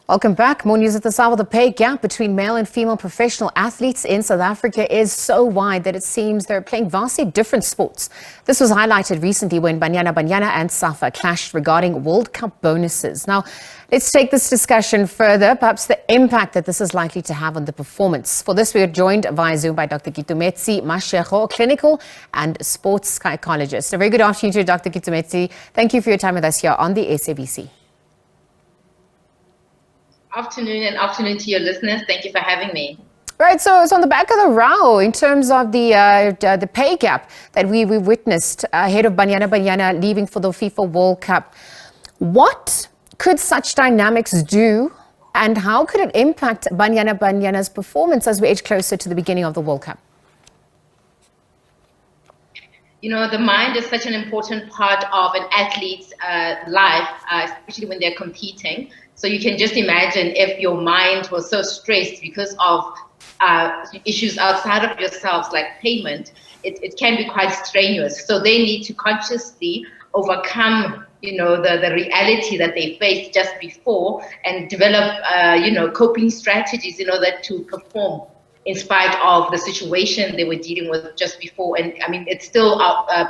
Welcome back. More news at this hour. The pay gap between male and female professional athletes in South Africa is so wide that it seems they're playing vastly different sports. This was highlighted recently when Banyana Banyana and Safa clashed regarding World Cup bonuses. Now, let's take this discussion further, perhaps the impact that this is likely to have on the performance. For this, we are joined via Zoom by Dr. Keitumetse, Mashego, clinical and sports psychologist. A very good afternoon to you, Dr. Keitumetse. Thank you for your time with us here on the SABC. Afternoon to your listeners. Thank you for having me. Right, so it's on the back of the row in terms of the pay gap that we witnessed ahead of Banyana Banyana leaving for the FIFA World Cup. What could such dynamics do, and how could it impact Banyana Banyana's performance as we edge closer to the beginning of the World Cup? You know, the mind is such an important part of an athlete's life, especially when they're competing. So you can just imagine if your mind was so stressed because of issues outside of yourselves like payment, it can be quite strenuous. So they need to consciously overcome, you know, the reality that they faced just before and develop, coping strategies in order to perform in spite of the situation they were dealing with just before. And I mean, it's still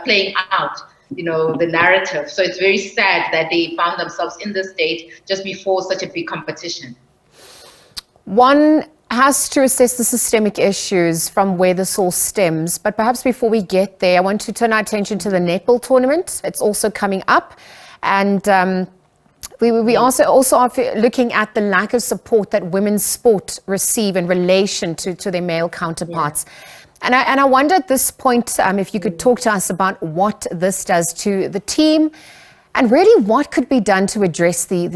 playing out, you know, the narrative. So it's very sad that they found themselves in this state just before such a big competition. One has to assess the systemic issues from where this all stems. But perhaps before we get there, I want to turn our attention to the netball tournament. It's also coming up. And we also are looking at the lack of support that women's sport receive in relation to their male counterparts. Yeah. And I wonder at this point if you could talk to us about what this does to the team and really what could be done to address the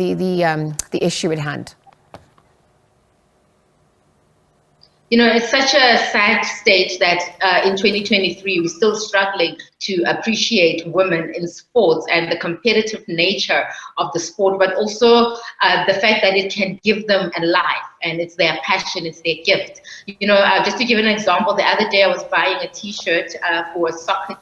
issue at hand. You know, it's such a sad state that in 2023, we're still struggling to appreciate women in sports and the competitive nature of the sport, but also the fact that it can give them a life and it's their passion, it's their gift. You know, just to give an example, the other day I was buying a t-shirt for a soccer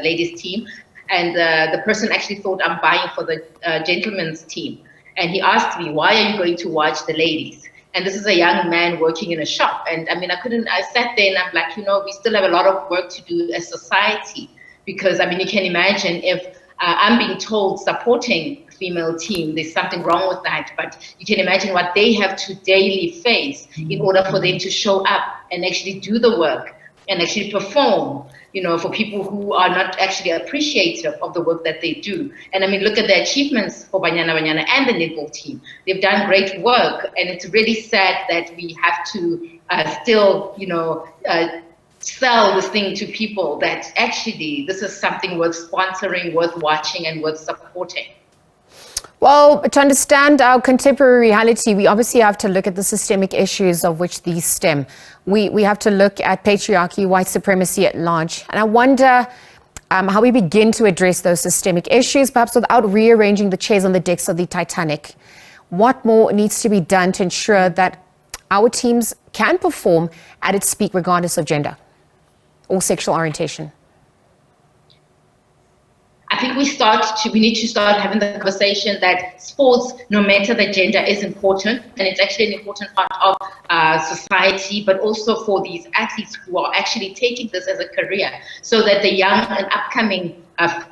ladies team, and the person actually thought I'm buying for the gentlemen's team. And he asked me, why are you going to watch the ladies? And this is a young man working in a shop. And I mean, I sat there and I'm like, you know, we still have a lot of work to do as society. Because I mean, you can imagine if I'm being told supporting female team, there's something wrong with that. But you can imagine what they have to daily face in order for them to show up and actually do the work and actually perform, you know, for people who are not actually appreciative of the work that they do. And I mean, look at the achievements for Banyana Banyana and the netball team. They've done great work, and it's really sad that we have to still, you know, sell this thing to people that actually this is something worth sponsoring, worth watching, and worth supporting. Well, to understand our contemporary reality, we obviously have to look at the systemic issues of which these stem. We have to look at patriarchy, white supremacy at large. And I wonder how we begin to address those systemic issues, perhaps without rearranging the chairs on the decks of the Titanic. What more needs to be done to ensure that our teams can perform at its peak regardless of gender or sexual orientation? I think we need to start having the conversation that sports, no matter the gender, is important, and it's actually an important part of society, but also for these athletes who are actually taking this as a career, so that the young and upcoming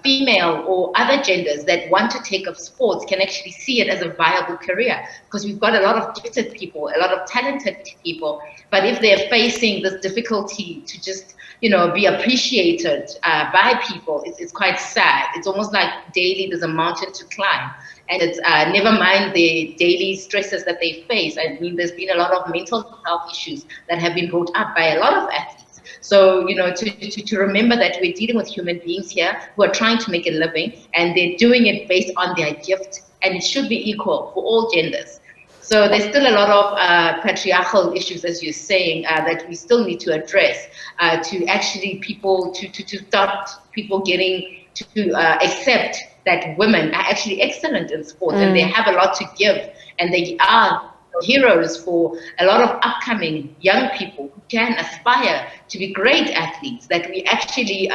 female or other genders that want to take up sports can actually see it as a viable career. Because we've got a lot of gifted people, a lot of talented people, but if they're facing this difficulty to just, you know, be appreciated by people, it's quite sad. It's almost like daily there's a mountain to climb, and it's never mind the daily stresses that they face. I mean, there's been a lot of mental health issues that have been brought up by a lot of athletes. So, you know, to remember that we're dealing with human beings here who are trying to make a living, and they're doing it based on their gift, and it should be equal for all genders. So there's still a lot of patriarchal issues, as you're saying, that we still need to address to actually to start people getting to accept that women are actually excellent in sports and they have a lot to give, and they are heroes for a lot of upcoming young people who can aspire to be great athletes, that we actually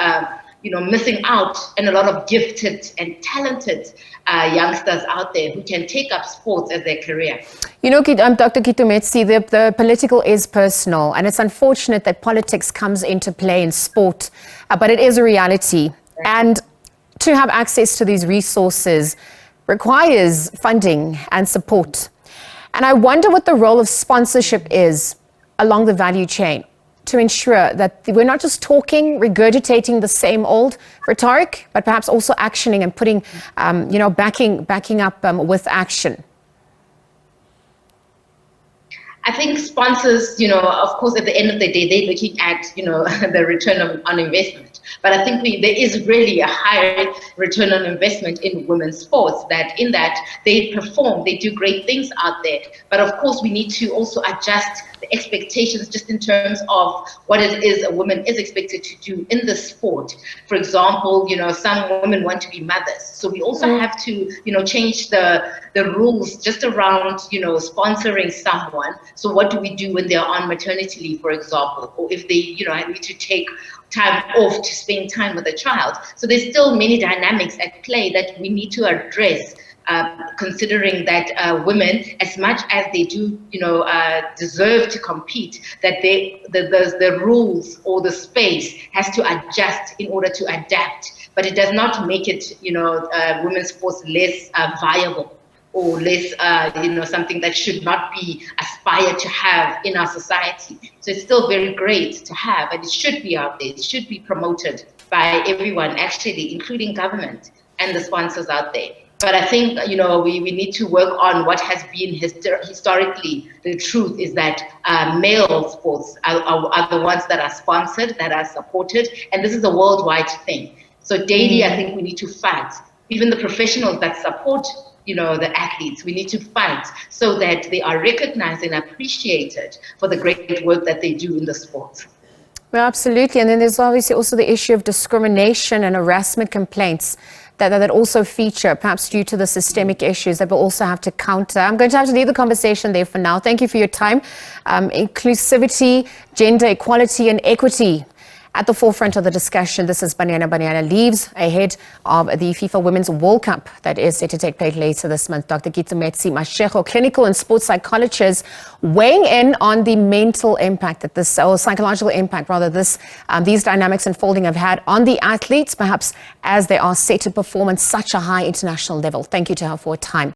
missing out on a lot of gifted and talented youngsters out there who can take up sports as their career. Dr. Keitumetse, the political is personal, and it's unfortunate that politics comes into play in sport, but it is a reality. And to have access to these resources requires funding and support. And I wonder what the role of sponsorship is along the value chain to ensure that we're not just talking, regurgitating the same old rhetoric, but perhaps also actioning and putting, backing up with action. I think sponsors, of course, at the end of the day, they're looking at, the return on investment. But I think there is really a high return on investment in women's sports, that they perform, they do great things out there. But of course, we need to also adjust the expectations just in terms of what it is a woman is expected to do in the sport. For example, some women want to be mothers. So we also have to, change the rules just around, sponsoring someone. So what do we do when they're on maternity leave, for example, or if they, need to take time off to spend time with a child? So there's still many dynamics at play that we need to address, considering that women, as much as they do, deserve to compete, that the rules or the space has to adjust in order to adapt. But it does not make it, women's sports less viable, or less, something that should not be aspired to have in our society. So it's still very great to have, and it should be out there. It should be promoted by everyone, actually, including government and the sponsors out there. But I think, we need to work on what has been historically. The truth is that male sports are the ones that are sponsored, that are supported, and this is a worldwide thing. So daily, I think we need to fight. Even the professionals that support the athletes, we need to fight so that they are recognized and appreciated for the great work that they do in the sport. Well, absolutely. And then there's obviously also the issue of discrimination and harassment complaints that also feature, perhaps due to the systemic issues that we'll also have to counter. I'm going to have to leave the conversation there for now. Thank you for your time. Inclusivity, gender equality and equity at the forefront of the discussion. This is Banyana Banyana leaves ahead of the FIFA Women's World Cup that is set to take place later this month. Dr. Keitumetse, Mashego, clinical and sports psychologist, weighing in on the mental impact that this, or psychological impact rather, these dynamics unfolding have had on the athletes, perhaps as they are set to perform at such a high international level. Thank you to her for her time.